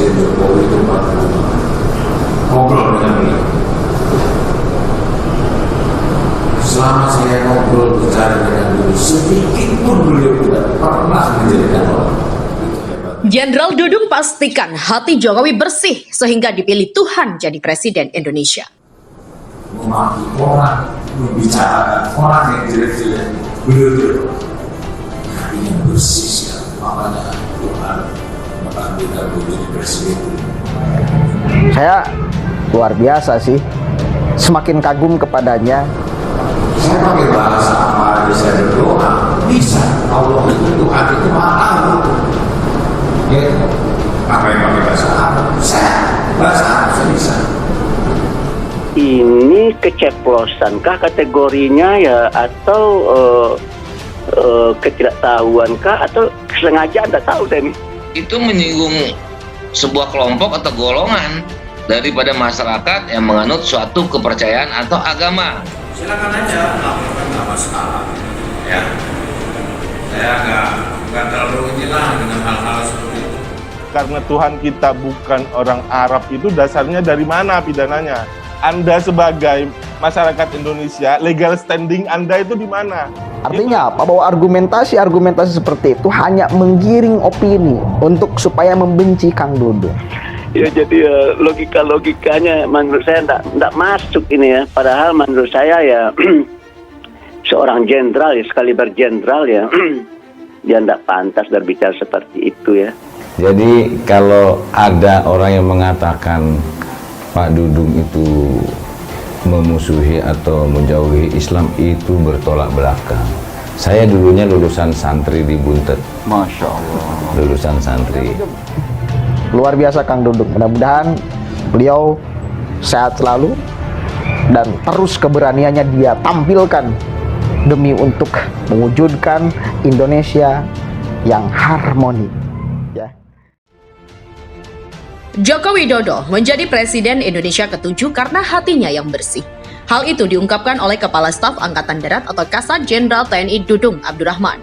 Presiden Jokowi itu 45. Ngobrol dengan beliau. Selama saya ngobrol bicara dengan beliau, sedikit pun beliau tidak pernah menjadikan orang. Jenderal Dudung pastikan hati Jokowi bersih sehingga dipilih Tuhan jadi Presiden Indonesia. Memaki orang, membicarakan orang yang jelek-jelek, beliau hatinya bersih sekali. Makanya Tuhan mentakdirkan beliau jadi Presiden. Saya luar biasa sih, semakin kagum kepadanya. Saya pakai bahasa apa aja saya berdoa, bisa. Allah itu Tuhan itu maha tahu. Ya, apa yang pakai bahasa Arab? Saya bahasa Arab saya bisa. Ini keceplosankah kategorinya ya, atau ketidaktahuankah, atau kesengajaan? Tak tahu saya nih. Itu menyinggung sebuah kelompok atau golongan daripada masyarakat yang menganut suatu kepercayaan atau agama. Silakan aja laporkan, nggak masalah. Ya, saya nggak terlalu inilah dengan hal-hal seperti itu. Karena Tuhan kita bukan orang Arab, itu dasarnya dari mana pidananya? Anda sebagai masyarakat Indonesia, legal standing Anda itu di mana? Artinya apa? Bahwa argumentasi seperti itu hanya menggiring opini untuk supaya membenci Kang Dudung. Ya, jadi logikanya menurut saya tidak masuk ini ya. Padahal menurut saya ya seorang jenderal ya, sekali berjenderal ya, dia tidak pantas berbicara seperti itu ya. Jadi kalau ada orang yang mengatakan Pak Dudung itu memusuhi atau menjauhi Islam, itu bertolak belakang. Saya dulunya lulusan santri di Buntet. Masya Allah. Lulusan santri. Luar biasa Kang Dudung. Mudah-mudahan beliau sehat selalu dan terus keberaniannya dia tampilkan demi untuk mewujudkan Indonesia yang harmoni. Ya. Joko Widodo menjadi Presiden Indonesia ke-7 karena hatinya yang bersih. Hal itu diungkapkan oleh Kepala Staf Angkatan Darat atau Kasat Jenderal TNI Dudung Abdurrahman.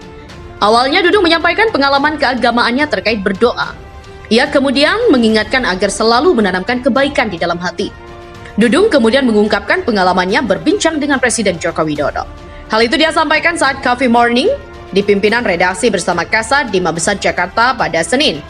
Awalnya Dudung menyampaikan pengalaman keagamaannya terkait berdoa. Ia kemudian mengingatkan agar selalu menanamkan kebaikan di dalam hati. Dudung kemudian mengungkapkan pengalamannya berbincang dengan Presiden Joko Widodo. Hal itu dia sampaikan saat Coffee Morning di pimpinan redaksi bersama Kasat di Mabesat Jakarta pada Senin.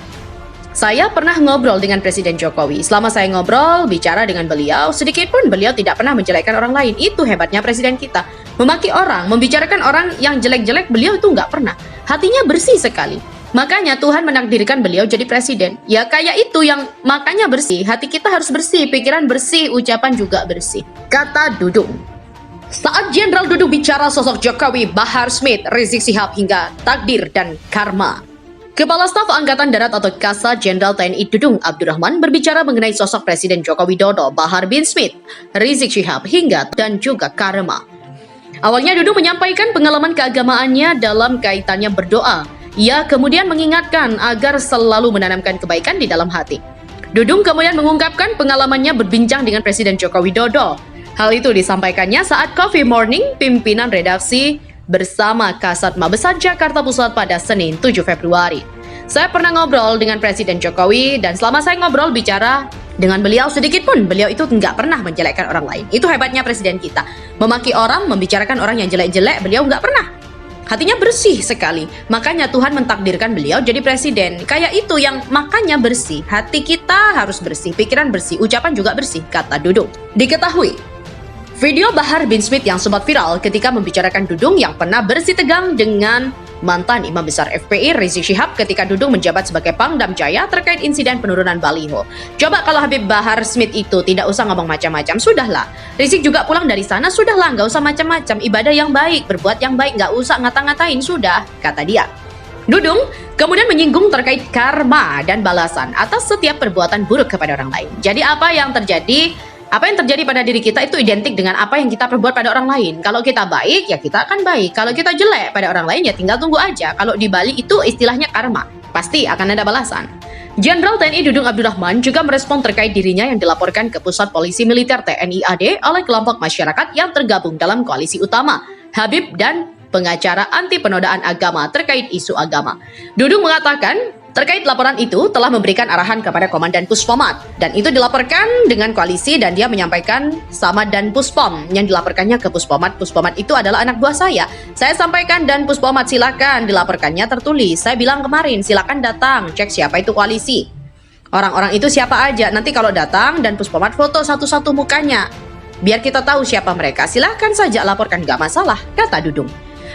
Saya pernah ngobrol dengan Presiden Jokowi. Selama saya ngobrol, bicara dengan beliau, sedikit pun beliau tidak pernah menjelekkan orang lain. Itu hebatnya Presiden kita. Memaki orang, membicarakan orang yang jelek-jelek, beliau itu nggak pernah. Hatinya bersih sekali. Makanya Tuhan menakdirkan beliau jadi presiden. Ya kayak itu yang makanya bersih. Hati kita harus bersih, pikiran bersih, ucapan juga bersih. Kata Dudung. Saat Jenderal Dudung bicara sosok Jokowi, Bahar Smith, Rizik Syihab hingga takdir dan karma. Kepala Staf Angkatan Darat atau Kasat Jenderal TNI Dudung Abdurrahman berbicara mengenai sosok Presiden Joko Widodo, Bahar bin Smith, Rizik Syihab hingga dan juga karma. Awalnya Dudung menyampaikan pengalaman keagamaannya dalam kaitannya berdoa. Ia kemudian mengingatkan agar selalu menanamkan kebaikan di dalam hati. Dudung kemudian mengungkapkan pengalamannya berbincang dengan Presiden Joko Widodo. Hal itu disampaikannya saat Coffee Morning pimpinan redaksi bersama Kasat Mabesat Jakarta Pusat pada Senin 7 Februari. Saya pernah ngobrol dengan Presiden Jokowi dan selama saya ngobrol bicara dengan beliau sedikit pun beliau itu nggak pernah menjelekkan orang lain. Itu hebatnya Presiden kita. Memaki orang, membicarakan orang yang jelek-jelek, beliau nggak pernah. Hatinya bersih sekali. Makanya Tuhan mentakdirkan beliau jadi presiden. Kayak itu yang makanya bersih. Hati kita harus bersih, pikiran bersih, ucapan juga bersih, kata Dudung. Diketahui, video Bahar bin Smith yang sempat viral ketika membicarakan Dudung yang pernah bersih tegang dengan mantan Imam Besar FPI Rizik Syihab ketika Dudung menjabat sebagai Pangdam Jaya terkait insiden penurunan baliho. Coba kalau Habib Bahar Smith itu tidak usah ngomong macam-macam, sudahlah. Rizik juga pulang dari sana, sudahlah, nggak usah macam-macam. Ibadah yang baik, berbuat yang baik, nggak usah ngata-ngatain, sudah, kata dia. Dudung kemudian menyinggung terkait karma dan balasan atas setiap perbuatan buruk kepada orang lain. Jadi apa yang terjadi pada diri kita itu identik dengan apa yang kita perbuat pada orang lain. Kalau kita baik, ya kita akan baik. Kalau kita jelek pada orang lain, ya tinggal tunggu aja. Kalau di Bali itu istilahnya karma. Pasti akan ada balasan. Jenderal TNI Dudung Abdurrahman juga merespon terkait dirinya yang dilaporkan ke Pusat Polisi Militer TNI AD oleh kelompok masyarakat yang tergabung dalam koalisi utama, Habib dan pengacara anti penodaan agama terkait isu agama. Dudung mengatakan, Terkait laporan itu telah memberikan arahan kepada Komandan Puspomat dan itu dilaporkan dengan koalisi dan dia menyampaikan sama Dan Puspom yang dilaporkannya ke Puspomat. Puspomat itu adalah anak buah saya. Saya sampaikan Dan Puspomat silakan dilaporkannya tertulis. Saya bilang kemarin silakan datang cek siapa itu koalisi. Orang-orang itu siapa aja. Nanti kalau datang Dan Puspomat foto satu-satu mukanya. Biar kita tahu siapa mereka. Silahkan saja laporkan, gak masalah, kata Dudung.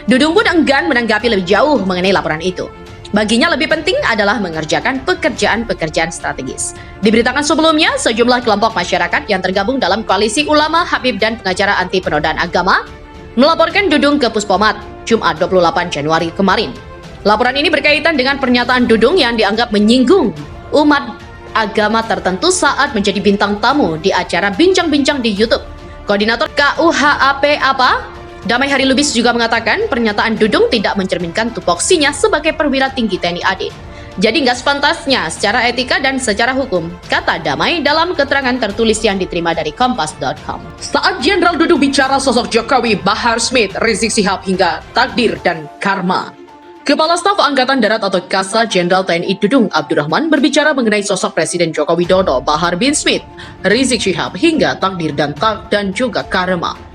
Dudung pun enggan menanggapi lebih jauh mengenai laporan itu. Baginya lebih penting adalah mengerjakan pekerjaan-pekerjaan strategis. Diberitakan sebelumnya, sejumlah kelompok masyarakat yang tergabung dalam koalisi ulama, Habib dan pengacara anti penodaan agama melaporkan Dudung ke Puspomat Jumat 28 Januari kemarin. Laporan ini berkaitan dengan pernyataan Dudung yang dianggap menyinggung umat agama tertentu saat menjadi bintang tamu di acara bincang-bincang di YouTube. Koordinator KUHAP Damai Hari Lubis juga mengatakan pernyataan Dudung tidak mencerminkan tupoksinya sebagai perwira tinggi TNI AD. Jadi nggak sepantasnya secara etika dan secara hukum, kata Damai dalam keterangan tertulis yang diterima dari Kompas.com. Saat Jenderal Dudung bicara sosok Jokowi, Bahar Smith, Rizik Syihab hingga takdir dan karma. Kepala Staf Angkatan Darat atau Kasat Jenderal TNI Dudung Abdurrahman berbicara mengenai sosok Presiden Joko Widodo, Bahar bin Smith, Rizik Syihab hingga takdir dan juga karma.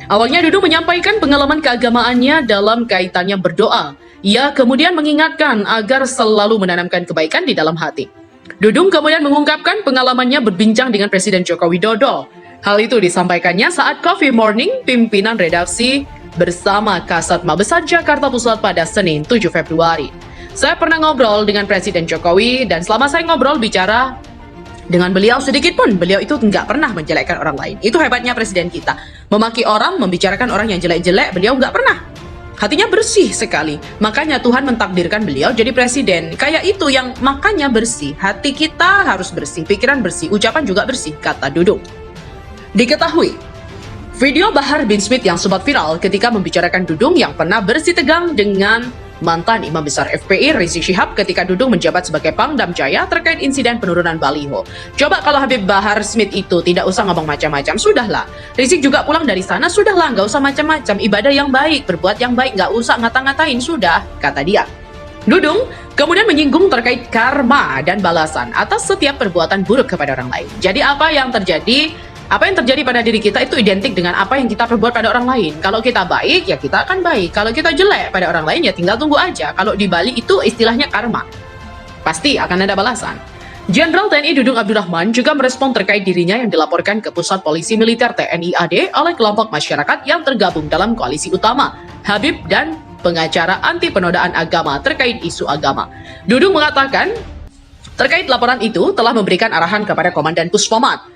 Awalnya Dudung menyampaikan pengalaman keagamaannya dalam kaitannya berdoa. Ia kemudian mengingatkan agar selalu menanamkan kebaikan di dalam hati. Dudung kemudian mengungkapkan pengalamannya berbincang dengan Presiden Joko Widodo. Hal itu disampaikannya saat Coffee Morning pimpinan redaksi bersama Kasat Mabesat Jakarta Pusat pada Senin 7 Februari. Saya pernah ngobrol dengan Presiden Jokowi dan selama saya ngobrol bicara dengan beliau sedikit pun, beliau itu nggak pernah menjelekkan orang lain. Itu hebatnya presiden kita. Memaki orang, membicarakan orang yang jelek-jelek, beliau nggak pernah. Hatinya bersih sekali. Makanya Tuhan mentakdirkan beliau jadi presiden. Kayak itu yang makanya bersih. Hati kita harus bersih, pikiran bersih, ucapan juga bersih, kata Dudung. Diketahui, video Bahar bin Smith yang sempat viral ketika membicarakan Dudung yang pernah bersih tegang dengan mantan Imam Besar FPI Rizik Syihab ketika Dudung menjabat sebagai Pangdam Jaya terkait insiden penurunan baliho. Coba kalau Habib Bahar Smith itu tidak usah ngomong macam-macam, sudahlah. Rizik juga pulang dari sana, sudahlah, nggak usah macam-macam. Ibadah yang baik, berbuat yang baik, nggak usah ngata-ngatain, sudah, kata dia. Dudung kemudian menyinggung terkait karma dan balasan atas setiap perbuatan buruk kepada orang lain. Jadi apa yang terjadi pada diri kita itu identik dengan apa yang kita perbuat pada orang lain. Kalau kita baik, ya kita akan baik. Kalau kita jelek pada orang lain, ya tinggal tunggu aja. Kalau di Bali itu istilahnya karma. Pasti akan ada balasan. Jenderal TNI Dudung Abdurrahman juga merespon terkait dirinya yang dilaporkan ke Pusat Polisi Militer TNI AD oleh kelompok masyarakat yang tergabung dalam koalisi utama, Habib dan pengacara anti penodaan agama terkait isu agama. Dudung mengatakan, terkait laporan itu telah memberikan arahan kepada Komandan Puspomat.